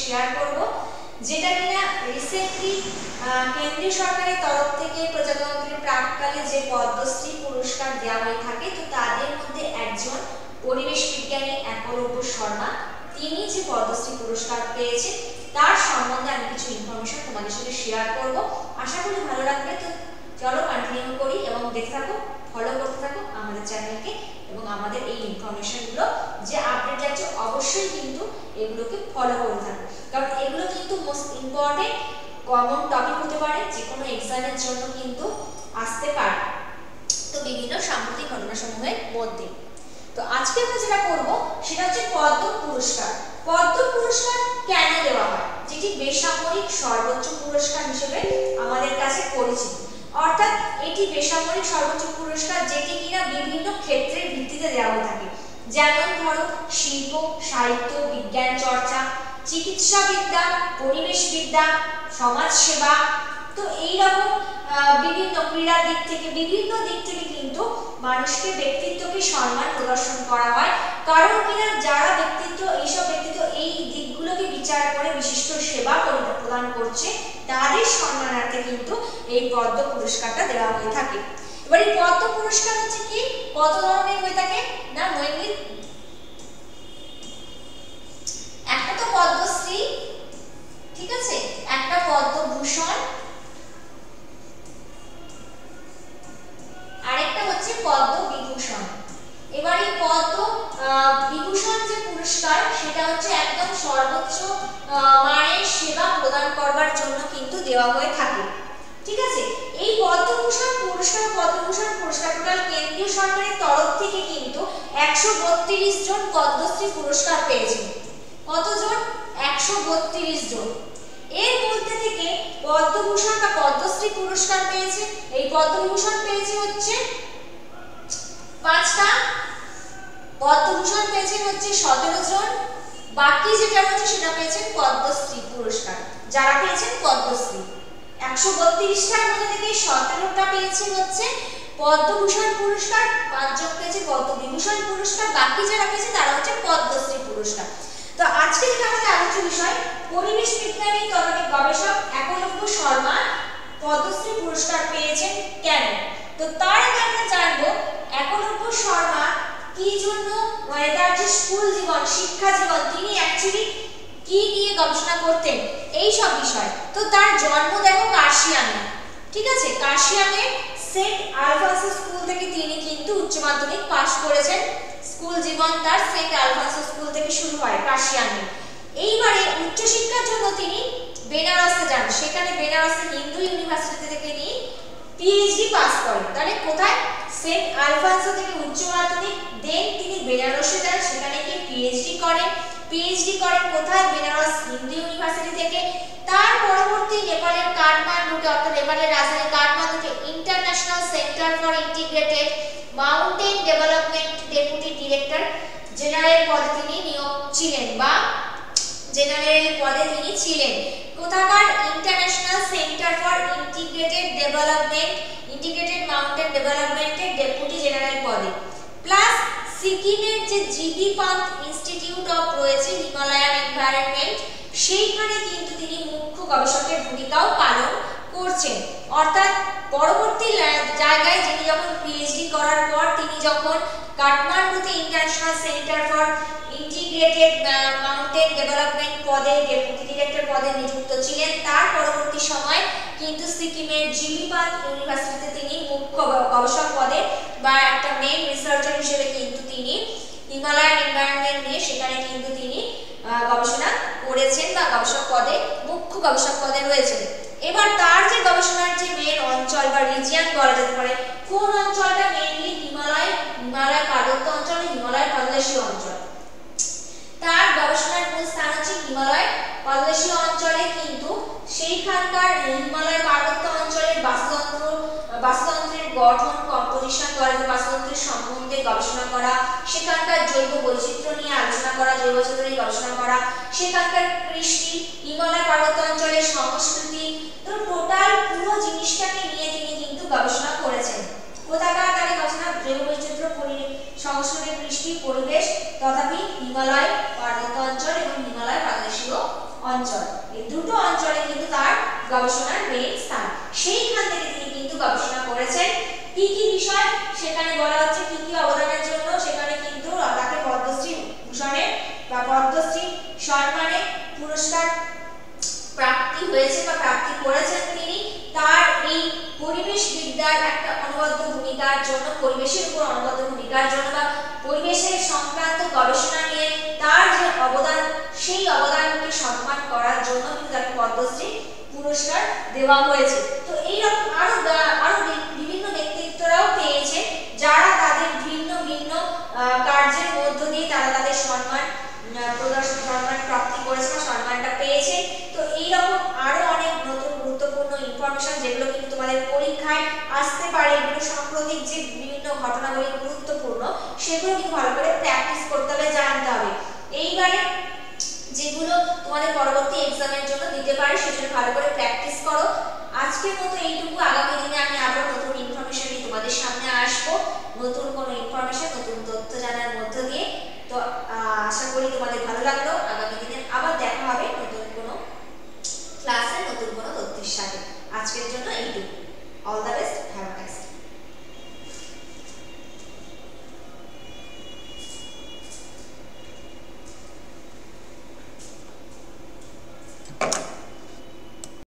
Share করব, যেটা কিনা রিসেন্টলি কেন্দ্রীয় সরকারের তরফ থেকে প্রজাতন্ত্রের প্রাক্কালে যে পদ্মশ্রী পুরস্কার দেওয়া হয়ে থাকে, তো তাদের মধ্যে একজন পরিবেশ বিজ্ঞানী একলব্য শর্মা, তিনি যে পদ্মশ্রী পুরস্কার পেয়েছেন তার সম্বন্ধে আমি কিছু ইনফরমেশন তোমাদের সাথে শেয়ার করব। আশা করি ভালো লাগবে। তো চলো কন্টিনিউ করি এবং দেখতে থাকো, ফলো করতে থাকো আমাদের চ্যানেলকে এবং আমাদের এই ইনফরমেশনগুলো যে আপডেট যাচ্ছে অবশ্যই কিন্তু এগুলোকে ফলো করতে থাকো, কারণ এগুলো কিন্তু মোস্ট ইম্পর্টেন্ট কমন টপিক হতে পারে, যে কোনো এক্সামের জন্য কিন্তু আসতে পারে, তো বিভিন্ন সাম্প্রতিক ঘটনাসমূহের মধ্যে। তো আজকে আমরা যেটা করব সেটা হচ্ছে পদ্ম পুরস্কার। পদ্ম পুরস্কার কেন দেওয়া হয়, যেটি বেসামরিক সর্বোচ্চ পুরস্কার হিসেবে আমাদের কাছে পরিচিত, অর্থাৎ এটি বেসামরিক সর্বোচ্চ পুরস্কার যেটি কিনা বিভিন্ন ক্ষেত্রের ভিত্তিতে দেওয়া হয়ে থাকে, যেমন ধরো শিল্প, সাহিত্য, বিজ্ঞান চর্চা, চিকিৎসাবিদ্যা, পরিবেশবিদ্যা, সমাজসেবা, তো এইরকম বিভিন্ন ক্রীড়ার দিক থেকে বিভিন্ন দিক থেকে কিন্তু মানুষকে ব্যক্তিত্বকে সম্মান প্রদর্শন করা হয়, কারণ কিনা যারা ব্যক্তিত্ব এইসব ব্যক্তিত্ব এই দিকগুলোকে বিচার করে বিশিষ্ট সেবা প্রদান করছে তাদের সম্মানার্থে কিন্তু এই পদ্ম পুরস্কারটা দেওয়া হয়ে থাকে। এবার এই পদ্ম পুরস্কার হচ্ছে কি কত ধরনের হয়ে থাকে না, মেইনলি একটা তো পদ্মশ্রী, ঠিক আছে, একটা পদ্মভূষণ, আরেকটা হচ্ছে পদ্মবিভূষণ। এবার এই পদ্মবিভূষণ যে পুরস্কার সেটা হচ্ছে একদম সর্বোচ্চ মানের সেবা প্রদান করবার জন্য কিন্তু দেওয়া হয়ে থাকে, ঠিক আছে। এই পদ্মভূষণ পুরস্কার টোটাল কেন্দ্রীয় সরকারের তরফ থেকে কিন্তু 132 জন পদ্মশ্রী পুরস্কার পেয়েছেন। কতজন? 132 জন। এর মধ্যে থেকে পদ্মভূষণ বা পদ্মশ্রী পুরস্কার পেয়েছে, এই পদ্মবিভূষণ পেয়েছে হচ্ছে 5টা, পদ্মভূষণ পেয়েছেন হচ্ছে 17 জন, বাকি যেটা হচ্ছে সেটা পেয়েছেন পদ্মশ্রী পুরস্কার। যারা পেয়েছেন পদ্মশ্রী 132টার মধ্যে থেকে 17টা পেয়েছেন হচ্ছে পদ্মভূষণ পুরস্কার, 5 জন পেয়েছে পদ্মবিভূষণ পুরস্কার, বাকি যারা পেয়েছে তারা হচ্ছে পদ্মশ্রী পুরস্কার। তো আজকে যেটা আমাদের আলোচ্য বিষয়, পরিবেশ বিজ্ঞানী তথা গবেষক একলব্য শর্মা পদ্মশ্রী পুরস্কার পেয়েছেন কেন। তো তার আগে আমরা জানবো একলব্য শর্মা কি জন্য, মানে তার যে স্কুল জীবন, শিক্ষা জীবন, তিনি অ্যাকচুয়ালি কি নিয়ে গবেষণা করতেন এই সব বিষয়। তো তার জন্ম দেখো কার্শিয়ামে, ঠিক আছে, কার্শিয়ামে সেন্ট আলফান্সো স্কুল থেকে তিনি কিন্তু উচ্চ মাধ্যমিক পাশ করেছেন। স্কুল জীবন তার সেন্ট আলফান্সো স্কুল থেকে শুরু হয় কার্শিয়ামে। এইবারে উচ্চশিক্ষার জন্য তিনি বেনারসে যান, সেখানে বেনারসে হিন্দু ইউনিভার্সিটি থেকে তিনি পিএইচডি পাস করেন। তাহলে কোথায়? সেন্ট আলফান্সো থেকে উচ্চ মাধ্যমিক, দেন তিনি বেনারসে যান, সেখানে গিয়ে পিএইচডি করেন। পিএইচডি করেন কোথায়? বেনারস হিন্দু ইউনিভার্সিটি থেকে। তার পরবর্তী নেপালের কাঠমান্ডুতে, অর্থাৎ নেপালের রাজধানী কাঠমান্ডুতে international centre for integrated mountain development deputy director general পদে তিনি নিয়োগ ছিলেন বা জেনারেল পদে তিনি ছিলেন। কোথাকার? International centre for integrated mountain ডেভেলপমেন্টের ডেপুটি জেনারেল পদে। প্লাস সিকিমের যে জিবি পান্থ ইনস্টিটিউট অফ রয়েছে হিমালয়ান এনভায়রনমেন্ট, সেইখানে কিন্তু তিনি মুখ্য গবেষকের ভূমিকাও পালন করছেন। অর্থাৎ পরবর্তী জায়গায় যিনি যখন পিএইচডি করার পর তিনি যখন কাঠমান্ডুতে international centre for integrated mountain development পদে ডেপুটি ডিরেক্টর পদে নিযুক্ত ছিলেন, তার পরবর্তী সময় কিন্তু সিকিমের জিবি পান্থ ইউনিভার্সিটিতে তিনি মুখ্য গবেষক পদে বা একটা মেইন রিসার্চার হিসেবে কিন্তু তিনি হিমালয়ান এনভায়রনমেন্ট নিয়ে সেখানে কিন্তু তিনি গবেষণা করেছেন বা গবেষক পদে, মুখ্য গবেষক পদে রয়েছেন। এবার তার যে গবেষণার যে মেইন অঞ্চল বা রিজিয়ন বলা যেতে পারে, কোন অঞ্চলটা? মেইনলি হিমালয় পার্বত্য অঞ্চল, হিমালয় পাদদেশীয় অঞ্চল। তার গবেষণার মূল স্থান হচ্ছে হিমালয় পাদদেশীয় অঞ্চলে, কিন্তু সেইখানকার হিমালয় পার্বত্য অঞ্চলের বাস্তুতন্ত্রের গঠন, কম্পোজিশন, বাস্তুতন্ত্রের সম্বন্ধে গবেষণা করা, সেখানকার জৈব বৈচিত্র্য নিয়ে আলোচনা করা, জৈব বৈচিত্র্য নিয়ে গবেষণা করা, সেখানকার কৃষি, হিমালয় পার্বত্য অঞ্চলের সংস্কৃতি, তো টোটাল পুরো জিনিসটাকে নিয়ে তিনি কিন্তু গবেষণা করেছেন। কোথাকার? তার গবেষণা জৈব বৈচিত্র্য, সংস্কৃতি, কৃষি, পরিবেশ তথাপি হিমালয় পার্বত্য অঞ্চল এবং হিমালয় পাদদেশীয় অঞ্চল। গবেষণার মেইন স্থান। সেইখান থেকে তিনি কিন্তু গবেষণা করেছেন কি কি বিষয়, সেখানে বলা হচ্ছে কি কি অবদানের জন্য সেখানে কিন্তু তাকে পদ্মশ্রী ভূষণে বা পদ্মশ্রী সম্মানে পুরস্কার প্রাপ্তি হয়েছে বা প্রাপ্তি করেছেন তিনি। তার এই পরিবেশ বিদ্যার একটা অনবদ্য ভূমিকার জন্য, পরিবেশের উপর অনবদ্য ভূমিকার জন্য বা পরিবেশের সংক্রান্ত গবেষণা নিয়ে তার যে অবদান, সেই অবদানকে সম্মান করার জন্য কিন্তু তাকে পদ্মশ্রী পুরস্কার দেওয়া হয়েছে। তো এইরকম আরো বিভিন্ন ব্যক্তিত্বরাও পেয়েছে যারা তাদের ভিন্ন ভিন্ন কার্যের মধ্য দিয়ে তারা তাদের সম্মান প্রাপ্তি করেছে বা সম্মানটা পেয়েছে। তো এইরকম আরো অনেক নতুন গুরুত্বপূর্ণ ইনফরমেশন যেগুলো কিন্তু তোমাদের পরীক্ষায় আসতে পারে, এগুলো সাম্প্রতিক যে বিভিন্ন ঘটনাগুলি গুরুত্বপূর্ণ সেগুলো কিন্তু ভালো করে প্র্যাকটিস করতে হবে, জানতে হবে। এইবারে যেগুলো তোমাদের পরবর্তী এক্সামের জন্য দিতে পারে সেজন্য ভালো করে প্র্যাকটিস করো। আজকের মতো এইটুকু। আগামী দিনে আমি আরো নতুন ইনফরমেশন নিয়ে তোমাদের সামনে আসবো, নতুন কোনো ইনফরমেশন, নতুন তথ্য জানার মধ্য দিয়ে। তো আশা করি তোমাদের ভালো লাগলো। আগামী দিনে আবার দেখা হবে নতুন কোনো ক্লাসে, নতুন কোনো তথ্যের সাথে। আজকের জন্য এইটুকু। All the best.